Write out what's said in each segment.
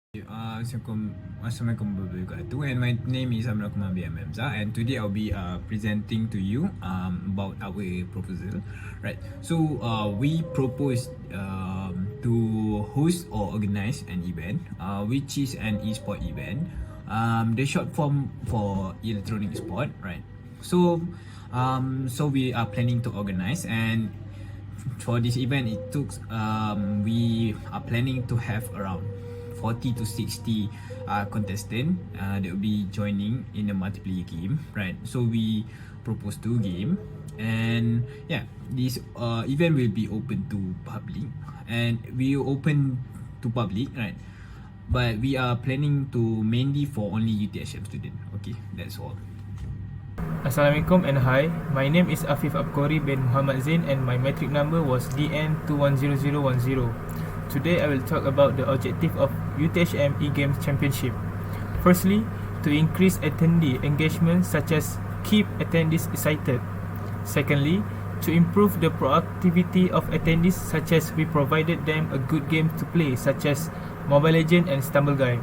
Assalamualaikum warahmatullahi wabarakatuh, and my name is Amir bin Hamza, and today I'll be presenting to you about our proposal. Right, so we propose to host or organize an event, which is an e-sport event, the short form for electronic sport, right? So we are planning to organize, and for this event we are planning to have around 40 to 60 contestants that will be joining in the multiplayer game, right? So we propose 2 games, and yeah, this event will be open to public, and we open to public, right? But we are planning to mainly for only UTHM student. Okay, that's all. Assalamualaikum and hi, my name is Afif Abkori bin Muhammad Zain and my metric number was DN210010. Today I will talk about the objective of UTHM E-Games Championship. Firstly, to increase attendee engagement such as keep attendees excited. Secondly, to improve the proactivity of attendees such as we provided them a good game to play such as Mobile Legends and Stumble Guy.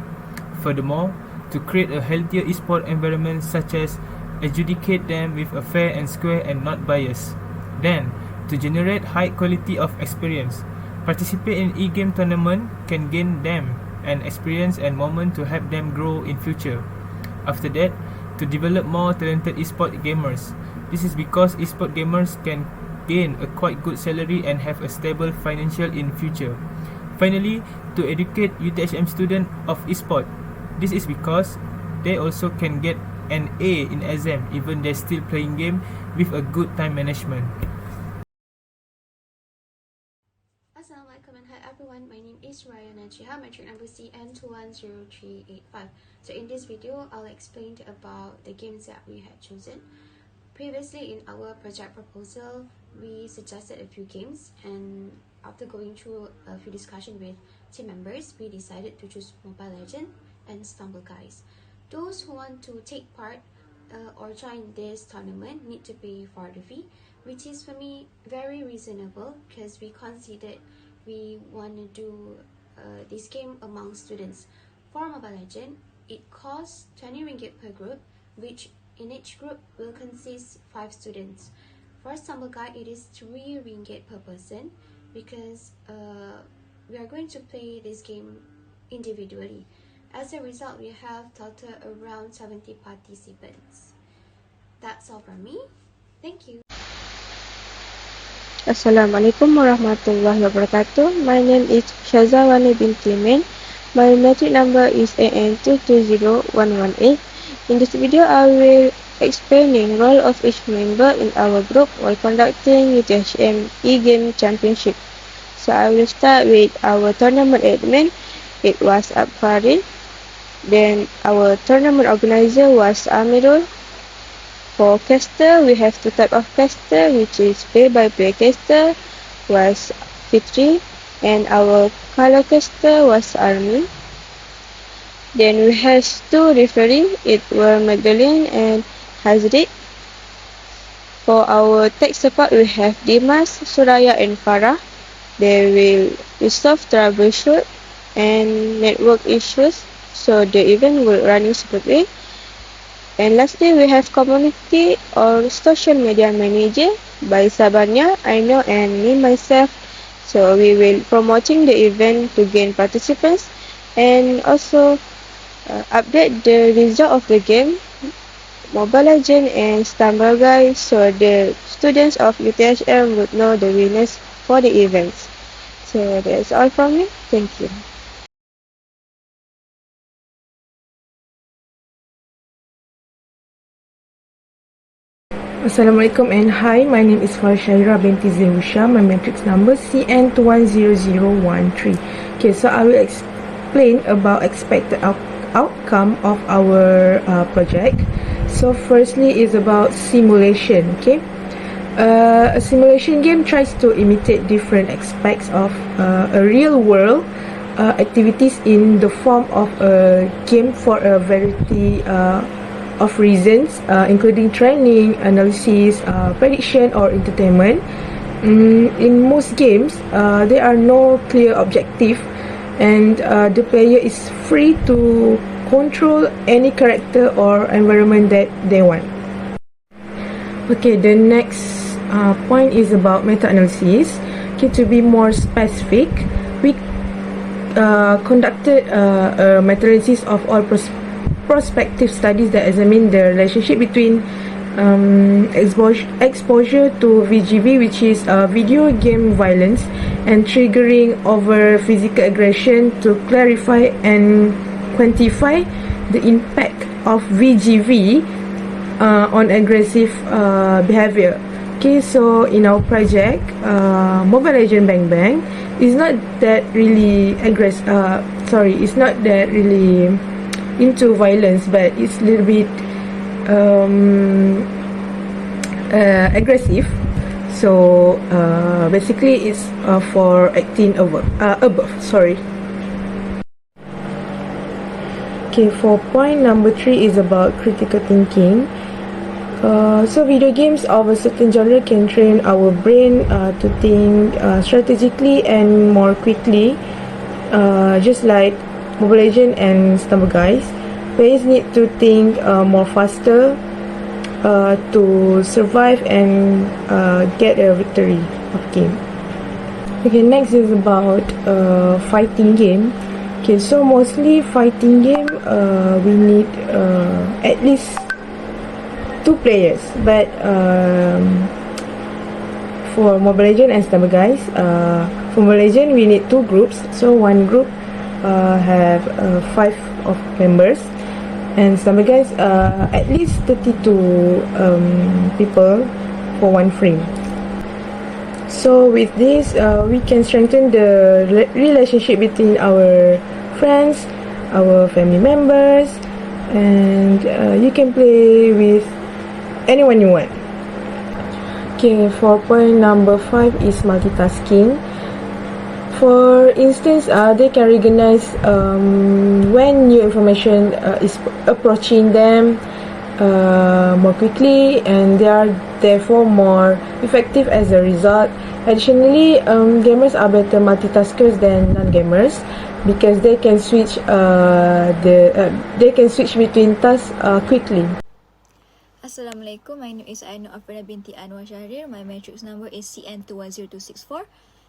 Furthermore, to create a healthier esport environment such as adjudicate them with a fair and square and not biased. Then, to generate high quality of experience. Participate in e-game tournament can gain them an experience and moment to help them grow in future. After that, to develop more talented esport gamers. This is because esport gamers can gain a quite good salary and have a stable financial in future. Finally, to educate UTHM student of esport. This is because they also can get an A in exam even they're still playing game with a good time management. Assalamualaikum and hi everyone, my name is Ryan Najiha, metric number CN210385. So in this video, I'll explain about the games that we had chosen. Previously in our project proposal, we suggested a few games, and after going through a few discussions with team members, we decided to choose Mobile Legends and Stumble Guys. Those who want to take part or join this tournament need to pay for the fee, which is for me very reasonable because we considered we want to do this game among students. For Mobile Legends, it costs 20 ringgit per group, which in each group will consist 5 students. For Stumble Guide, it is 3 ringgit per person because we are going to play this game individually. As a result, we have total around 70 participants. That's all from me. Thank you. Assalamualaikum warahmatullahi wabarakatuh. My name is Shazawani binti Min. My metric number is AN220118. In this video, I will explaining role of each member in our group while conducting UTHM E-Game Championship. So I will start with our tournament admin. It was Abfarid. Then our tournament organizer was Amirul. For caster, we have 2 types of caster, which is play-by-play caster was Fitri, and our color caster was Armin. Then we have 2 referee, it were Magdalene and Hazrid. For our tech support, we have Dimas, Suraya and Farah. They will resolve troubleshoot and network issues, so the event will running smoothly. And lastly, we have community or social media manager by Sabanya, Aino, and me myself. So we will promoting the event to gain participants and also update the result of the game, Mobile Legends and Stumble Guys, so the students of UTHM would know the winners for the events. So that's all from me. Thank you. Assalamualaikum and hi, my name is Farshaira binti Zehusha. My matrix number CN210013. Okay, so I will explain about expected outcome of our project. So firstly is about simulation. Okay, a simulation game tries to imitate different aspects of a real world activities in the form of a game for a variety of reasons, including training, analysis, prediction, or entertainment. In most games, there are no clear objective and the player is free to control any character or environment that they want. Okay, the next point is about meta-analysis. Okay, to be more specific, we conducted a meta-analysis of all prospective studies that examine the relationship between exposure to VGV, which is video game violence, and triggering over physical aggression, to clarify and quantify the impact of VGV on aggressive behavior. Okay, so in our project, Mobile Legend Bang Bang is not that really it's not that really into violence, but it's a little bit aggressive. So basically, it's for 18 above. Okay, for point number 3 is about critical thinking. So video games of a certain genre can train our brain to think strategically and more quickly, just like Mobile Legends and Stumble Guys. Players need to think more faster to survive and get a victory of game. Okay, next is about fighting game. Okay, so mostly fighting game we need at least 2 players, but for Mobile Legends and Stumble Guys, for Mobile Legends we need 2 groups. So one group have 5 of members, and Stumble Guys at least 32 people for one frame. So with this, we can strengthen the relationship between our friends, our family members, and you can play with anyone you want. Okay, for point number 5 is multitasking. For instance, they can recognize when new information is approaching them more quickly, and they are therefore more effective as a result. Additionally, gamers are better multitaskers than non-gamers because they can switch between tasks quickly. Assalamualaikum, my name is Ainu Afrina binti Anwar Syahrir. My matrix number is CN210264,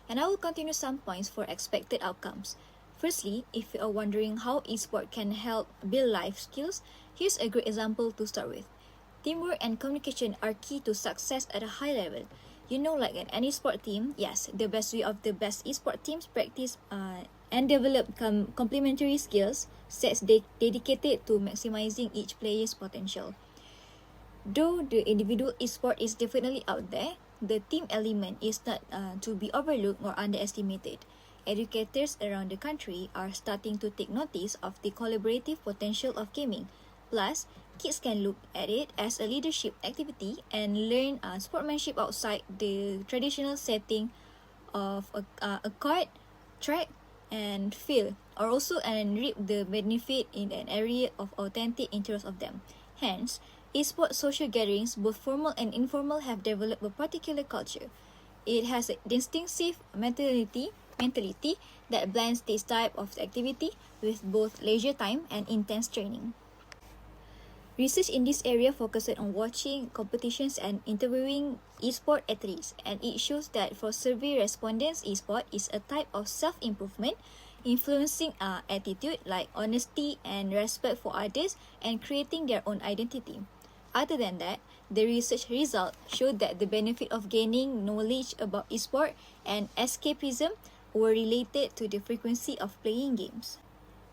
and I will continue some points for expected outcomes. Firstly, if you are wondering how esport can help build life skills, here's a great example to start with. Teamwork and communication are key to success at a high level. You know, like in any sport team, yes, the best way of the best esport teams practice and develop complementary skills sets dedicated to maximizing each player's potential. Though the individual esport is definitely out there, the team element is not to be overlooked or underestimated. Educators around the country are starting to take notice of the collaborative potential of gaming. Plus, kids can look at it as a leadership activity and learn sportsmanship outside the traditional setting of a court, track, and field, or also reap the benefit in an area of authentic interest of them. Hence, esport social gatherings, both formal and informal, have developed a particular culture. It has a distinctive mentality that blends this type of activity with both leisure time and intense training. Research in this area focuses on watching competitions and interviewing esport athletes, and it shows that for survey respondents, esport is a type of self-improvement, influencing attitude like honesty and respect for others, and creating their own identity. Other than that, the research result showed that the benefit of gaining knowledge about esport and escapism were related to the frequency of playing games.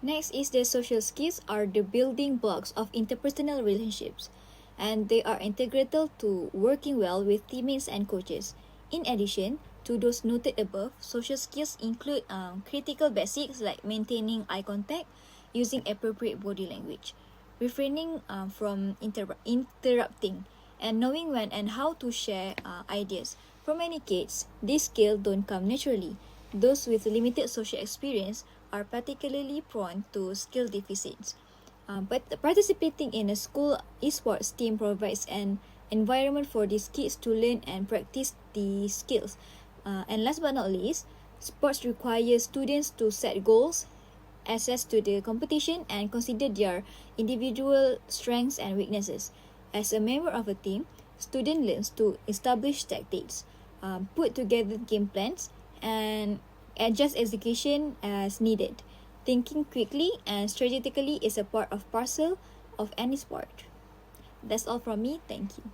Next is the social skills are the building blocks of interpersonal relationships, and they are integral to working well with teammates and coaches. In addition to those noted above, social skills include critical basics like maintaining eye contact, using appropriate body language, refraining from interrupting, and knowing when and how to share ideas. For many kids, these skills don't come naturally. Those with limited social experience are particularly prone to skill deficits. But participating in a school esports team provides an environment for these kids to learn and practice these skills. And last but not least, Sports requires students to set goals, access to the competition, and consider their individual strengths and weaknesses. As a member of a team, student learns to establish tactics, put together game plans, and adjust execution as needed. Thinking quickly and strategically is a part of parcel of any sport. That's all from me. Thank you.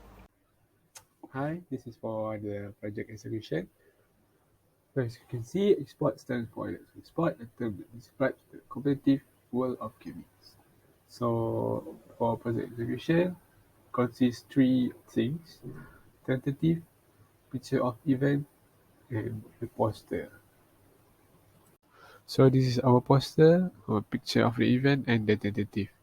Hi, this is for the project execution. So as you can see, sport stands for sport, a term that describes the competitive world of gaming. So for project execution, consists three things: tentative, picture of event, and the poster. So this is our poster, our picture of the event, and the tentative.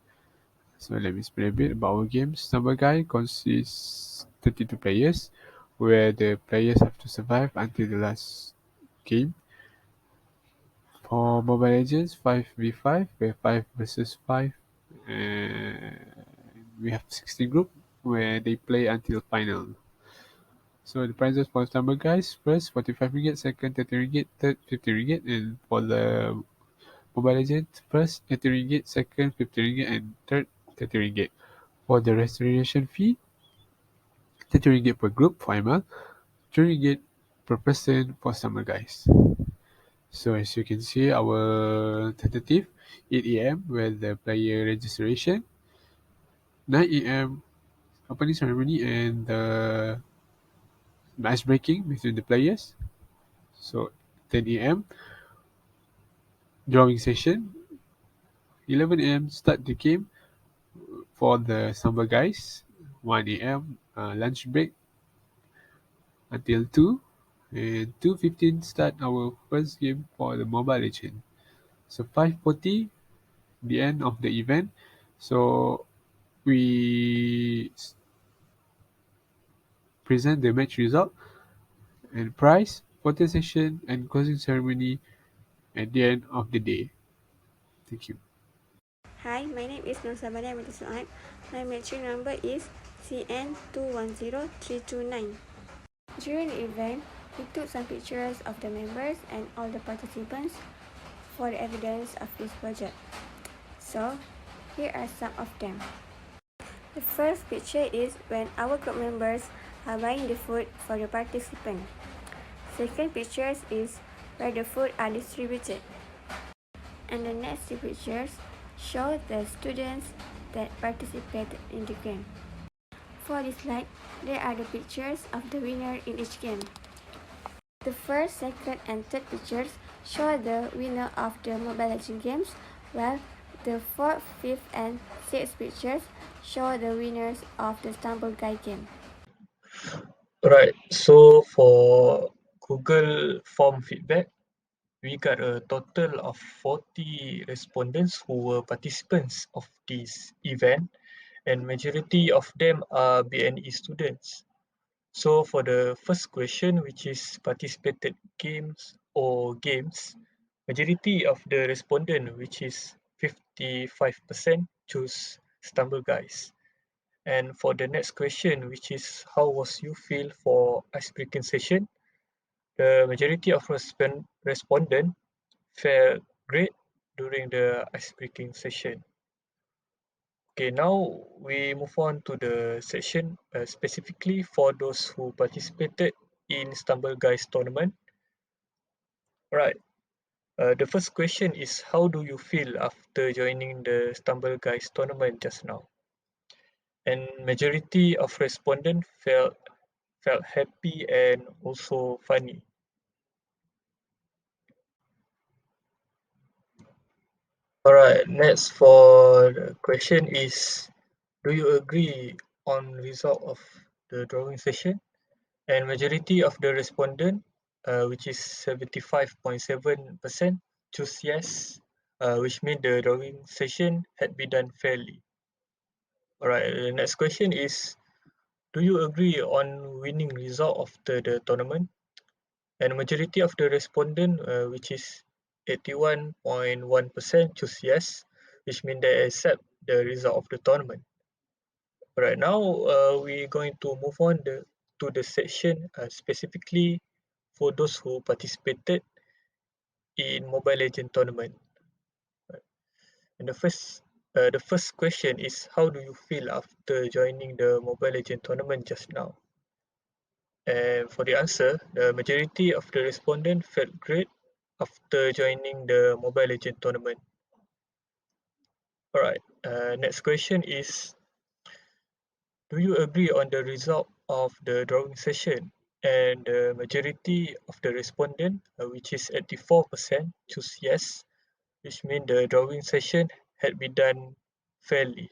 So let me explain a bit about our game. Stumble Guy consists 32 players, where the players have to survive until the last game. For Mobile Legends, 5v5, where 5 versus 5, and we have 16 group where they play until final. So the prices for Stumble Guys, first 45 ringgit, second 30 ringgit, third 50 ringgit, and for the Mobile Legends, first 80 ringgit, second 50 ringgit, and third 30 ringgit. For the registration fee, 30 ringgit per group for ML, 3 ringgit per person for Stumble Guys. So as you can see, our tentative 8 a.m. where the player registration, 9 a.m. opening ceremony and the match breaking between the players. So 10 a.m. drawing session, 11 a.m. start the game for the Samba guys, 1 a.m. Lunch break until 2, and 2:15 start our first game for the Mobile Legend. So 5:40 the end of the event. So we present the match result and prize, photo session, and closing ceremony at the end of the day. Thank you. Hi, my name is Nur Sabana Abdul. My metric number is CN210329. During the event, we took some pictures of the members and all the participants for the evidence of this project. So, here are some of them. The first picture is when our group members are buying the food for the participant. Second picture is where the food are distributed. And the next two pictures show the students that participated in the game. For this slide, there are the pictures of the winner in each game. The first, second, and third pictures show the winner of the Mobile Legends games, while the fourth, fifth, and sixth pictures show the winners of the Stumble Guy game. Right, so for Google form feedback, we got a total of 40 respondents who were participants of this event, and majority of them are BNE students. So for the first question, which is participated games, majority of the respondent, which is 55%, choose Stumble Guys. And for the next question, which is how was you feel for icebreaking session, the majority of respondent felt great during the icebreaking session. Okay, now we move on to the section specifically for those who participated in Stumble Guys tournament. Right. The first question is how do you feel after joining the Stumble Guys tournament just now? And majority of respondents felt happy and also funny. Alright, next for the question is do you agree on result of the drawing session? And majority of the respondent, which is 75.7%, choose yes, which means the drawing session had been done fairly. Alright, the next question is do you agree on winning result of the tournament? And majority of the respondent, which is 81.1%, choose yes, which means they accept the result of the tournament. Right now, we're going to move on to the section specifically for those who participated in Mobile Legends tournament. And the first question is, how do you feel after joining the Mobile Legends tournament just now? And for the answer, the majority of the respondents felt great after joining the Mobile Legends tournament. Alright, next question is, do you agree on the result of the drawing session? And the majority of the respondent, which is 84%, choose yes, which means the drawing session had been done fairly.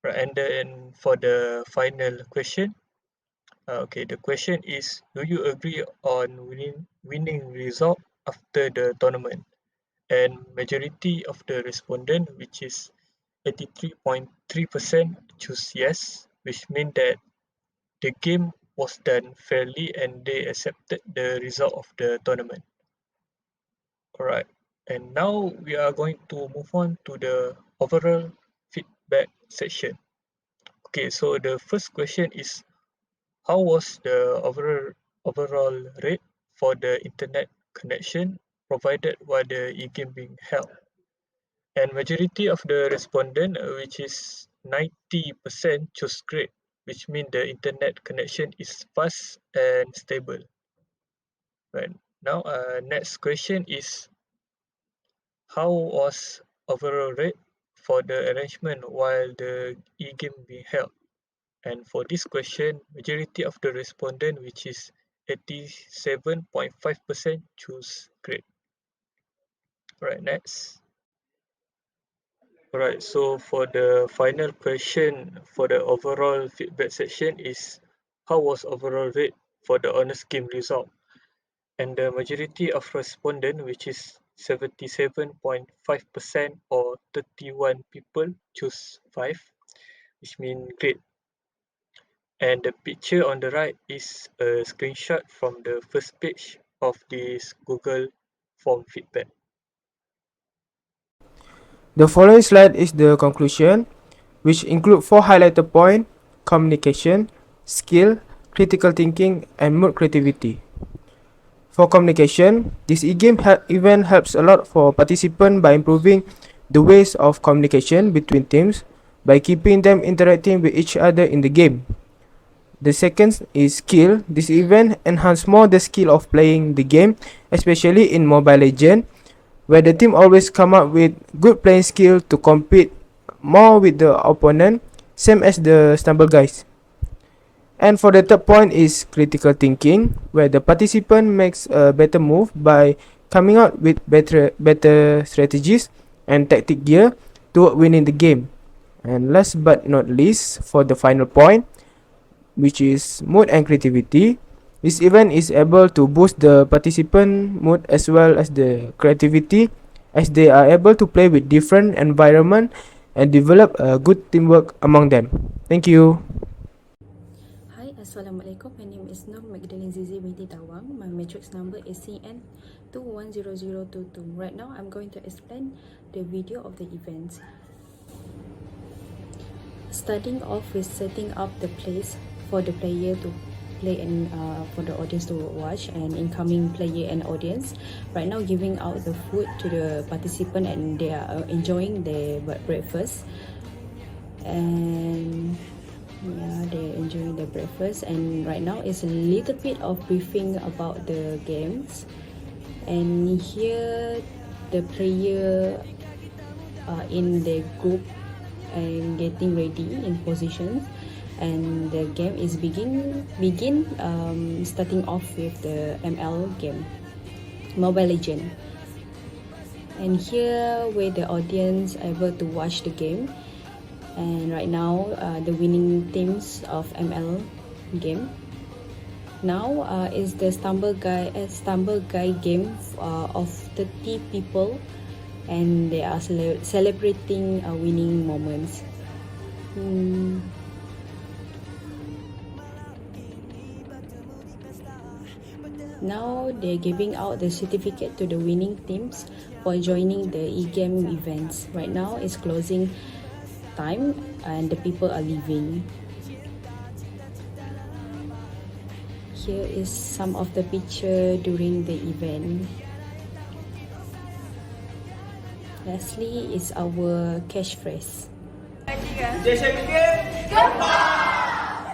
Right, and then for the final question, okay, the question is, do you agree on winning result after the tournament? And majority of the respondent, which is 83.3%, choose yes, which means that the game was done fairly and they accepted the result of the tournament. Alright, and now we are going to move on to the overall feedback section. Okay, so the first question is, how was the overall rate for the internet connection provided while the e-game being held? And majority of the respondent, which is 90%, chose great, which means the internet connection is fast and stable. Right now, next question is, how was overall rate for the arrangement while the e-game being held? And for this question, majority of the respondent, which is 87.5%, choose great. Alright, next. Alright, so for the final question for the overall feedback section is, how was overall rate for the honest game result? And the majority of respondent, which is 77.5% or 31 people, choose 5, which means great. And the picture on the right is a screenshot from the first page of this Google form feedback. The following slide is the conclusion, which include 4 highlighted points: communication, skill, critical thinking, and mood creativity. For communication, this e-game event helps a lot for participants by improving the ways of communication between teams by keeping them interacting with each other in the game. The second is skill. This event enhances more the skill of playing the game, especially in Mobile Legends, where the team always come up with good playing skill to compete more with the opponent, same as the Stumble guys. And for the third point is critical thinking, where the participant makes a better move by coming out with better strategies and tactic gear toward winning the game. And last but not least, for the final point, which is mood and creativity, this event is able to boost the participant mood as well as the creativity, as they are able to play with different environment and develop a good teamwork among them. Thank you. Hi, Assalamualaikum. My name is Nur Magdalene Zizi binti Tawang. My matrix number is CN210022. Right now, I'm going to explain the video of the events. Starting off with setting up the place for the player to play and for the audience to watch, and incoming player and audience. Right now, giving out the food to the participant and they are enjoying their breakfast. And yeah, they're enjoying the breakfast, and right now it's a little bit of briefing about the games. And here the player in the group and getting ready in positions, and the game is starting off with the ML game, Mobile Legend. And here where the audience able to watch the game. And right now, the winning teams of ML game. Now is the Stumble Guy game of 30 people, and they are celebrating winning moments. Now they're giving out the certificate to the winning teams for joining the e-game events. Right now it's closing time and the people are leaving. Here is some of the picture during the event. Lastly is our catchphrase. UTHM game, goodbye!